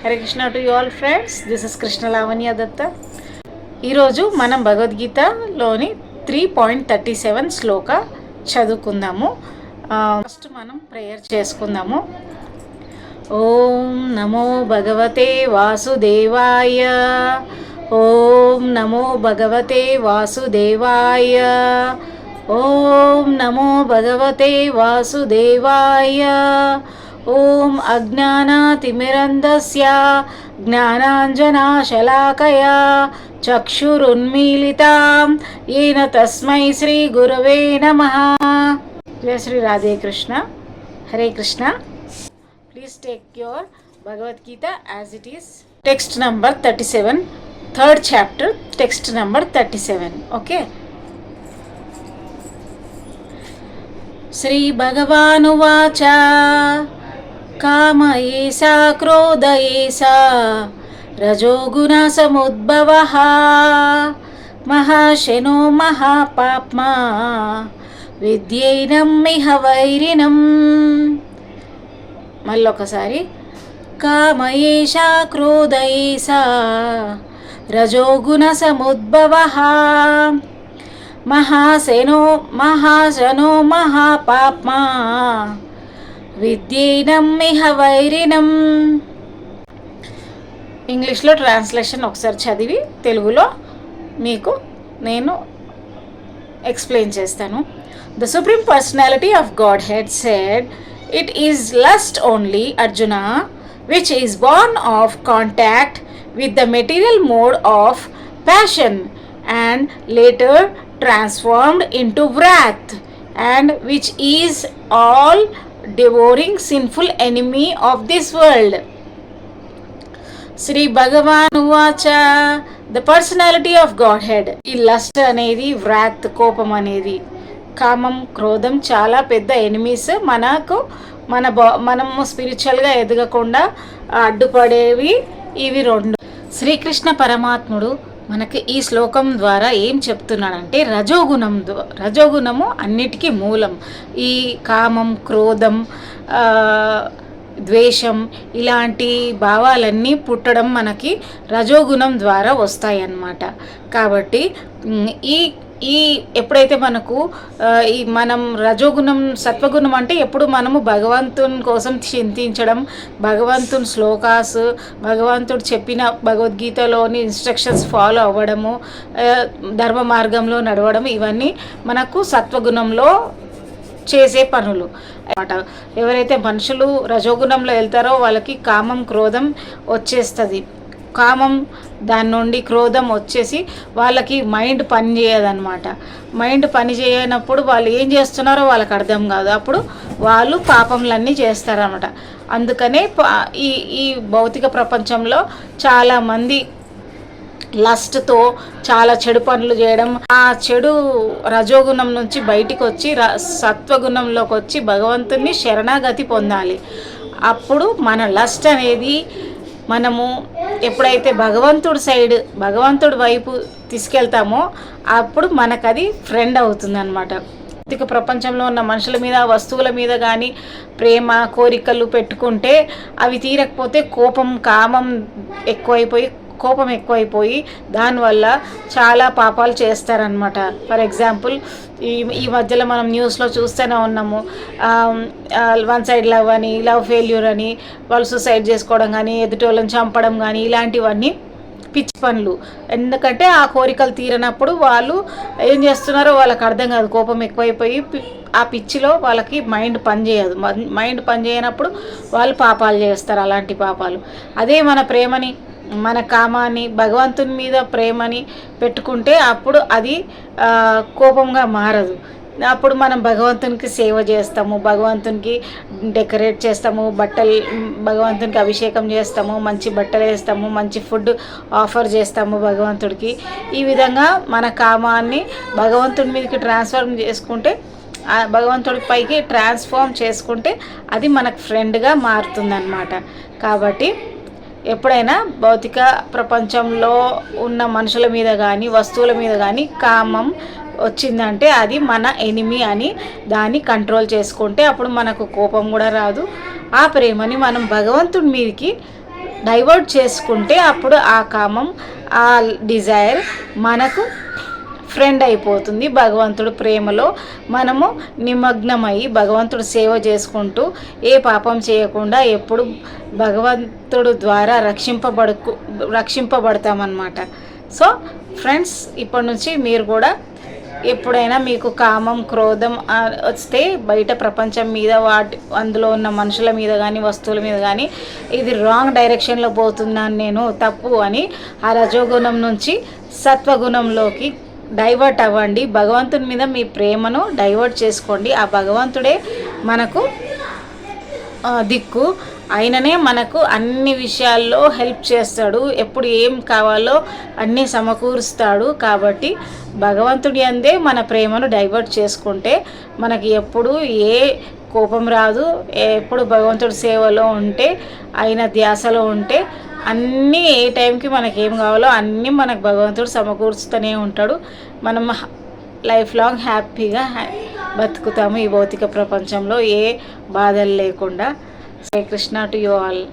Hare Krishna to you all friends, this is Krishna Lavanya దత్త. ఈరోజు మనం భగవద్గీతలోని 3.37 శ్లోక చదువుకుందాము. First మనం ప్రేయర్ చేసుకుందాము. ఓం నమో భగవతే వాసుదేవాయ. ఓం నమో భగవతే వాసుదేవాయ. ఓం నమో భగవతే వాసుదేవాయ. ఓం అజ్ఞానాతిమిరంధస్య జ్ఞానాంజనాశలాకయా చక్షురున్మీలితాం येन తస్మై శ్రీ గురవే నమః. జయ శ్రీ రాధే కృష్ణ. హరే Krishna. Please take your Bhagavad Gita as it is. Text number 37, third chapter, text number 37. Okay. శ్రీ భగవానువాచ కామయేషా క్రోధయేషా రజోగుణసముద్భవః మహాశనో మహాపాప్మా విద్యైనం ఇహ వైరిణం. మళ్ళొకసారి. కామయేషా క్రోధయేషా రజోగుణసముద్భవః మహాశనో మహాపాప్మా విద్యైనం ఇహ వైరిణం. ఇంగ్లీష్లో ట్రాన్స్లేషన్ ఒకసారి చదివి తెలుగులో మీకు నేను ఎక్స్ప్లెయిన్ చేస్తాను. The supreme personality of God head said, it is lust only Arjuna which is born of contact with the material mode of passion and later transformed into wrath, and which is all devouring sinful enemy of this world. శ్రీ భగవాన్ వాచ. The personality of Godhead. ఈ lust అనేది, wrath, కోపం అనేది, కామం, క్రోధం చాలా పెద్ద ఎనిమీస్. మనము స్పిరిచువల్గా ఎదగకుండా అడ్డుపడేవి ఇవి రెండు. శ్రీకృష్ణ పరమాత్ముడు మనకి ఈ శ్లోకం ద్వారా ఏం చెప్తున్నాడంటే, రజోగుణము అన్నిటికీ మూలం. ఈ కామం, క్రోధం, ద్వేషం ఇలాంటి భావాలన్నీ పుట్టడం మనకి రజోగుణం ద్వారా వస్తాయన్నమాట. కాబట్టి ఈ ఎప్పుడైతే మనకు మనం రజోగుణం, సత్వగుణం అంటే ఎప్పుడు మనము భగవంతుని కోసం చింతించడం, భగవంతుని శ్లోకాస్, భగవంతుడు చెప్పిన భగవద్గీతలోని ఇన్స్ట్రక్షన్స్ ఫాలో అవ్వడము, ధర్మ మార్గంలో నడవడం, ఇవన్నీ మనకు సత్వగుణంలో చేసే పనులు అన్నమాట. ఎవరైతే మనుషులు రజోగుణంలో వెళ్తారో వాళ్ళకి కామం, క్రోధం వచ్చేస్తుంది. కామం దాని నుండి క్రోధం వచ్చేసి వాళ్ళకి మైండ్ పని చేయదన్నమాట. మైండ్ పని చేయనప్పుడు వాళ్ళు ఏం చేస్తున్నారో వాళ్ళకి అర్థం కాదు. అప్పుడు వాళ్ళు పాపంలన్నీ చేస్తారన్నమాట. అందుకనే ఈ భౌతిక ప్రపంచంలో చాలామంది లస్ట్తో చాలా చెడు పనులు చేయడం, ఆ చెడు రజోగుణం నుంచి బయటికి వచ్చి సత్వగుణంలోకి వచ్చి భగవంతుని శరణాగతి పొందాలి. అప్పుడు మన లస్ట్ అనేది మనము ఎప్పుడైతే భగవంతుడి వైపు తీసుకెళ్తామో అప్పుడు మనకు అది ఫ్రెండ్ అవుతుంది అన్నమాట. భౌతిక ప్రపంచంలో ఉన్న మనుషుల మీద, వస్తువుల మీద కానీ ప్రేమ, కోరికలు పెట్టుకుంటే అవి తీరకపోతే కోపం ఎక్కువైపోయి దానివల్ల చాలా పాపాలు చేస్తారనమాట. ఫర్ ఎగ్జాంపుల్ ఈ మధ్యలో మనం న్యూస్లో చూస్తూనే ఉన్నాము. వన్ సైడ్ లవ్ అని, లవ్ ఫెయిల్యూర్ అని, వాళ్ళు సూసైడ్ చేసుకోవడం కానీ, ఎదుటోళ్ళని చంపడం కానీ, ఇలాంటివన్నీ పిచ్చి పనులు. ఎందుకంటే ఆ కోరికలు తీరనప్పుడు వాళ్ళు ఏం చేస్తున్నారో వాళ్ళకి అర్థం కాదు. కోపం ఎక్కువైపోయి ఆ పిచ్చిలో వాళ్ళకి మైండ్ పనిచేయదు. మైండ్ పనిచేయనప్పుడు వాళ్ళు పాపాలు చేస్తారు, అలాంటి పాపాలు. అదే మన ప్రేమని, మన కామాన్ని, భగవంతుని మీద ప్రేమని పెట్టుకుంటే అప్పుడు అది కోపంగా మారదు. అప్పుడు మనం భగవంతునికి సేవ చేస్తాము, భగవంతునికి డెకరేట్ చేస్తాము, భగవంతునికి అభిషేకం చేస్తాము, మంచి బట్టలు వేస్తాము, మంచి ఫుడ్ ఆఫర్ చేస్తాము భగవంతుడికి. ఈ విధంగా మన కామాన్ని భగవంతుడి మీదకి భగవంతుడి పైకి ట్రాన్స్ఫార్మ్ చేసుకుంటే అది మనకు ఫ్రెండ్గా మారుతుందన్నమాట. కాబట్టి ఎప్పుడైనా భౌతిక ప్రపంచంలో ఉన్న మనుషుల మీద కానీ, వస్తువుల మీద కానీ కామం వచ్చిందంటే అది మన ఎనిమీ అని దాన్ని కంట్రోల్ చేసుకుంటే అప్పుడు మనకు కోపం కూడా రాదు. ఆ ప్రేమని మనం భగవంతుడి మీదకి డైవర్ట్ చేసుకుంటే అప్పుడు ఆ కామం, ఆ డిజైర్ మనకు ఫ్రెండ్ అయిపోతుంది. భగవంతుడు ప్రేమలో మనము నిమగ్నమై భగవంతుడు సేవ చేసుకుంటూ ఏ పాపం చేయకుండా ఎప్పుడు భగవంతుడు ద్వారా రక్షింపబడతామన్నమాట. సో ఫ్రెండ్స్, ఇప్పటి నుంచి మీరు కూడా ఎప్పుడైనా మీకు కామం, క్రోధం వస్తే బయట ప్రపంచం మీద, అందులో ఉన్న మనుషుల మీద కానీ వస్తువుల మీద కానీ ఇది రాంగ్ డైరెక్షన్లో పోతున్నాను నేను, తప్పు అని ఆ రజోగుణం నుంచి సత్వగుణంలోకి డైవర్ట్ అవ్వండి. భగవంతుని మీద మీ ప్రేమను డైవర్ట్ చేసుకోండి. ఆ భగవంతుడే మనకు దిక్కు, ఆయననే మనకు అన్ని విషయాల్లో హెల్ప్ చేస్తాడు. ఎప్పుడు ఏం కావాలో అన్నీ సమకూరుస్తాడు. కాబట్టి భగవంతుడి అందే మన ప్రేమను డైవర్ట్ చేసుకుంటే మనకి ఎప్పుడు ఏ కోపం రాదు. ఎప్పుడు భగవంతుడి సేవలో ఉంటే, ఆయన ధ్యాసలో ఉంటే అన్నీ ఏ టైంకి మనకి ఏం కావాలో అన్నీ మనకు భగవంతుడు సమకూరుస్తూనే ఉంటాడు. మనం లైఫ్ లాంగ్ హ్యాపీగా బతుకుతాము ఈ భౌతిక ప్రపంచంలో ఏ బాధలు లేకుండా. Shri Krishna to you all.